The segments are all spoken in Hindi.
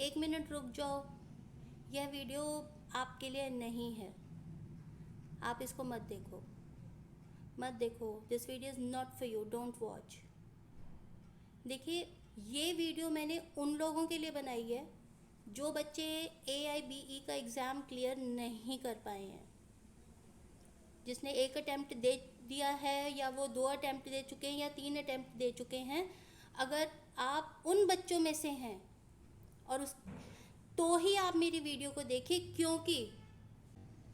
एक मिनट रुक जाओ, यह वीडियो आपके लिए नहीं है, आप इसको मत देखो, मत देखो, this video is not for you, don't watch. देखिए, ये वीडियो मैंने उन लोगों के लिए बनाई है जो बच्चे AIBE का एग्ज़ाम क्लियर नहीं कर पाए हैं। जिसने एक अटैम्प्ट दे दिया है, या वो 2 अटैम्प्ट दे चुके हैं, या 3 अटैम्प्ट दे चुके हैं, अगर आप उन बच्चों में से हैं और उस तो ही आप मेरी वीडियो को देखिए, क्योंकि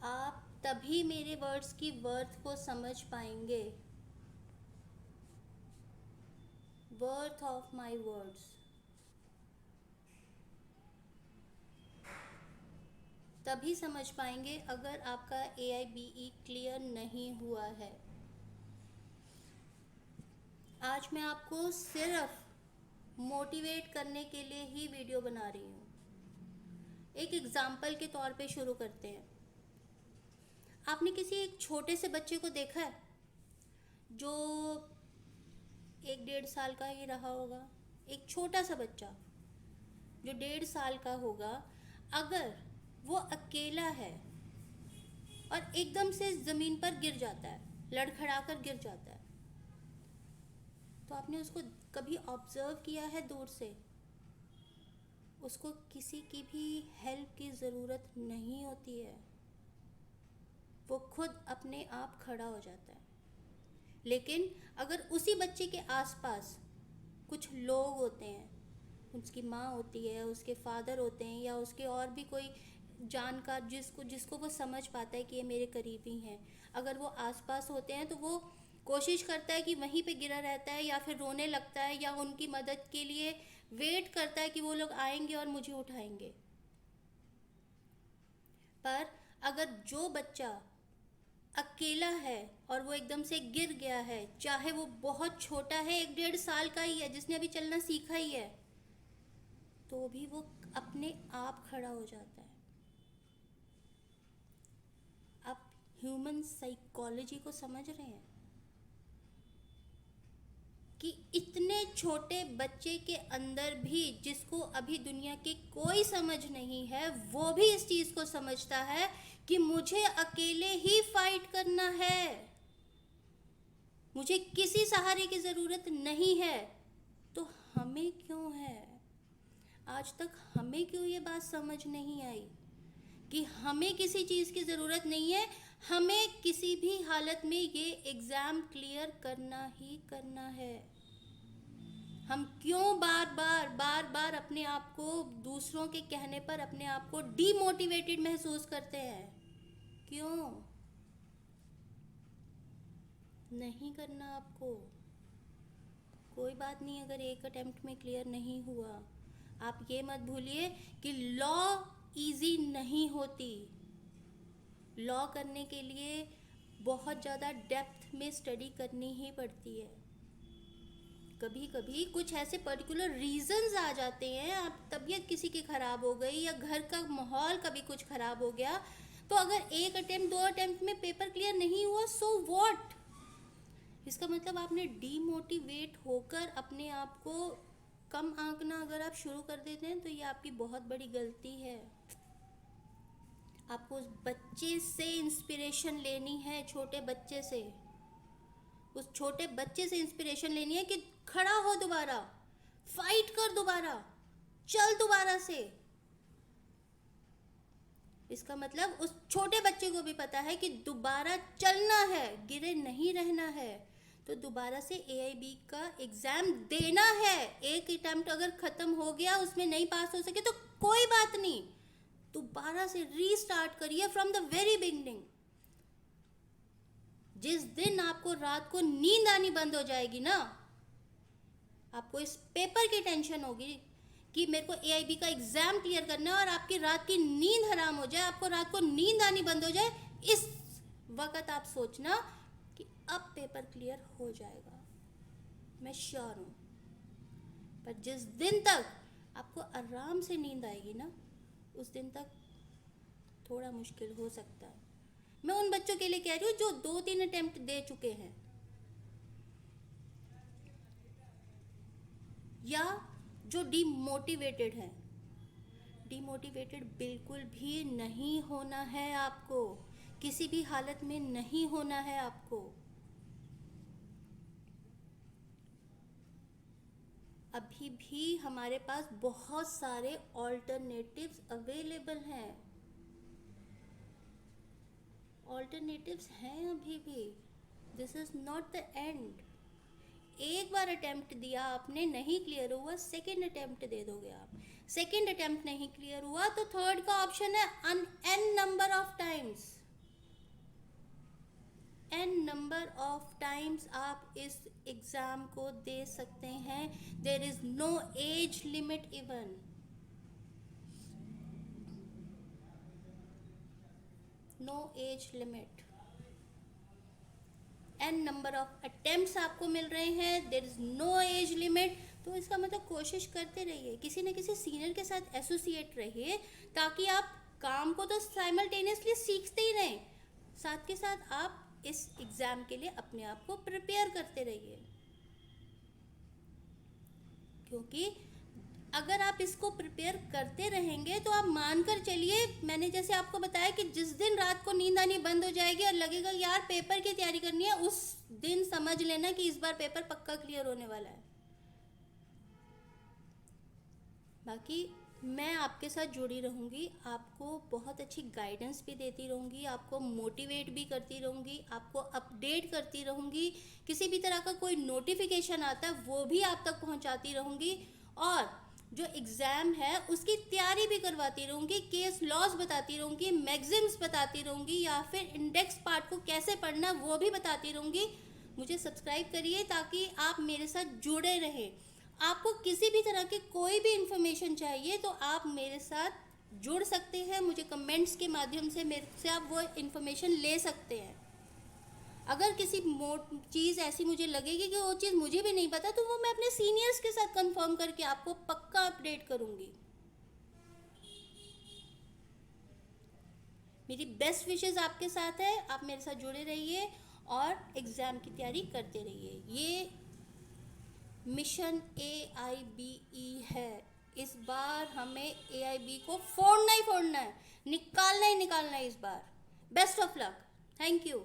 आप तभी मेरे वर्ड्स की वर्थ को समझ पाएंगे। Worth of my words. तभी समझ पाएंगे अगर आपका AIBE क्लियर नहीं हुआ है। आज मैं आपको सिर्फ मोटिवेट करने के लिए ही वीडियो बना रही हूँ। एक एग्जाम्पल के तौर पे शुरू करते हैं। आपने किसी एक छोटे से बच्चे को देखा है जो 1-1.5 साल का ही रहा होगा? एक छोटा सा बच्चा जो 1.5 साल का होगा, अगर वो अकेला है और एकदम से ज़मीन पर गिर जाता है, लड़खड़ा कर गिर जाता है, तो आपने उसको कभी ऑब्ज़र्व किया है दूर से? उसको किसी की भी हेल्प की ज़रूरत नहीं होती है, वो खुद अपने आप खड़ा हो जाता है। लेकिन अगर उसी बच्चे के आसपास कुछ लोग होते हैं, उसकी माँ होती है, उसके फादर होते हैं, या उसके और भी कोई जानकार जिसको वो समझ पाता है कि ये मेरे करीबी हैं, अगर वो आसपास होते हैं तो वो कोशिश करता है कि वहीं पे गिरा रहता है, या फिर रोने लगता है, या उनकी मदद के लिए वेट करता है कि वो लोग आएंगे और मुझे उठाएंगे। पर अगर जो बच्चा अकेला है और वो एकदम से गिर गया है, चाहे वो बहुत छोटा है, 1-1.5 साल का ही है, जिसने अभी चलना सीखा ही है, तो भी वो अपने आप खड़ा हो जाता है। आप ह्यूमन साइकोलॉजी को समझ रहे हैं कि इतने छोटे बच्चे के अंदर भी, जिसको अभी दुनिया की कोई समझ नहीं है, वो भी इस चीज़ को समझता है कि मुझे अकेले ही फाइट करना है, मुझे किसी सहारे की ज़रूरत नहीं है। तो हमें क्यों है, आज तक हमें क्यों ये बात समझ नहीं आई कि हमें किसी चीज़ की ज़रूरत नहीं है, हमें किसी भी हालत में ये एग्ज़ाम क्लियर करना ही करना है। हम क्यों बार बार अपने आप को दूसरों के कहने पर अपने आप को डीमोटिवेटेड महसूस करते हैं? क्यों? नहीं करना आपको। कोई बात नहीं अगर एक अटेम्प्ट में क्लियर नहीं हुआ। आप ये मत भूलिए कि लॉ इजी नहीं होती। लॉ करने के लिए बहुत ज़्यादा डेप्थ में स्टडी करनी ही पड़ती है। कभी कभी कुछ ऐसे पर्टिकुलर रीजंस आ जाते हैं, आप तबीयत किसी की ख़राब हो गई, या घर का माहौल कभी कुछ ख़राब हो गया, तो अगर एक अटेम्प्ट 2 अटेम्प्ट में पेपर क्लियर नहीं हुआ, सो व्हाट? इसका मतलब आपने डीमोटिवेट होकर अपने आप को कम आंकना अगर आप शुरू कर देते हैं, तो ये आपकी बहुत बड़ी गलती है। आपको उस बच्चे से इंस्पिरेशन लेनी है, छोटे बच्चे से। उस छोटे बच्चे से इंस्पिरेशन लेनी है कि खड़ा हो दोबारा, फाइट कर दोबारा, चल दोबारा से। इसका मतलब उस छोटे बच्चे को भी पता है कि दोबारा चलना है, गिरे नहीं रहना है। तो दोबारा से AIB का एग्ज़ाम देना है। एक अटेम्प्ट अगर ख़त्म हो गया, उसमें नहीं पास हो सके तो कोई बात नहीं, दोबारा से रीस्टार्ट करिए फ्रॉम द वेरी बिगनिंग। जिस दिन आपको रात को नींद आनी बंद हो जाएगी ना, आपको इस पेपर की टेंशन होगी कि मेरे को AIB का एग्ज़ाम क्लियर करना है, और आपकी रात की नींद हराम हो जाए, आपको रात को नींद आनी बंद हो जाए, इस वक्त आप सोचना कि अब पेपर क्लियर हो जाएगा, मैं श्योर हूँ। पर जिस दिन तक आपको आराम से नींद आएगी ना, उस दिन तक थोड़ा मुश्किल हो सकता है। मैं उन बच्चों के लिए कह रही हूँ जो 2-3 अटेम्प्ट दे चुके हैं, या जो डीमोटिवेटेड हैं, डिमोटिवेटेड बिल्कुल भी नहीं होना है आपको, किसी भी हालत में नहीं होना है आपको। अभी भी हमारे पास बहुत सारे ऑल्टरनेटिव्स अवेलेबल हैं, ऑल्टरनेटिव्स हैं अभी भी। This is not the end. एक बार अटेम्प्ट दिया आपने, नहीं क्लियर हुआ, सेकेंड अटेम्प्ट दे दोगे आप। सेकेंड अटेम्प्ट नहीं क्लियर हुआ तो थर्ड का ऑप्शन है n number of times. N number of times आप इस एग्ज़ाम को दे सकते हैं। There is no age limit even. No age limit. N number of attempts आपको मिल रहे हैं, there is no age limit. तो इसका मतलब कोशिश करते रहिए, किसी न किसी सीनियर के साथ एसोसिएट रहिए, ताकि आप काम को तो साइमल्टेनियसली सीखते ही रहें, साथ के साथ आप इस एग्ज़ाम के लिए अपने आप को प्रिपेयर करते रहिए। क्योंकि अगर आप इसको प्रिपेयर करते रहेंगे तो आप मानकर चलिए, मैंने जैसे आपको बताया कि जिस दिन रात को नींद आनी बंद हो जाएगी और लगेगा यार पेपर की तैयारी करनी है, उस दिन समझ लेना कि इस बार पेपर पक्का क्लियर होने वाला है। बाकी मैं आपके साथ जुड़ी रहूँगी, आपको बहुत अच्छी गाइडेंस भी देती रहूँगी, आपको मोटिवेट भी करती रहूँगी, आपको अपडेट करती रहूँगी। किसी भी तरह का कोई नोटिफिकेशन आता है वो भी आप तक पहुँचाती रहूँगी, और जो एग्ज़ाम है उसकी तैयारी भी करवाती रहूँगी, केस लॉज बताती रहूँगी, मैगज़िम्स बताती रहूँगी, या फिर इंडेक्स पार्ट को कैसे पढ़ना वो भी बताती रहूँगी। मुझे सब्सक्राइब करिए ताकि आप मेरे साथ जुड़े रहें। आपको किसी भी तरह की कोई भी इंफॉर्मेशन चाहिए तो आप मेरे साथ जुड़ सकते हैं, मुझे कमेंट्स के माध्यम से मेरे से आप वो इन्फॉर्मेशन ले सकते हैं। अगर किसी चीज़ ऐसी मुझे लगेगी कि वो चीज़ मुझे भी नहीं पता, तो वो मैं अपने सीनियर्स के साथ कंफर्म करके आपको पक्का अपडेट करूँगी। मेरी बेस्ट विशेस आपके साथ है, आप मेरे साथ जुड़े रहिए और एग्ज़ाम की तैयारी करते रहिए। ये मिशन AIBE है, इस बार हमें AIB को फोड़ना ही फोड़ना है, निकालना ही निकालना है इस बार। Best of luck, thank you.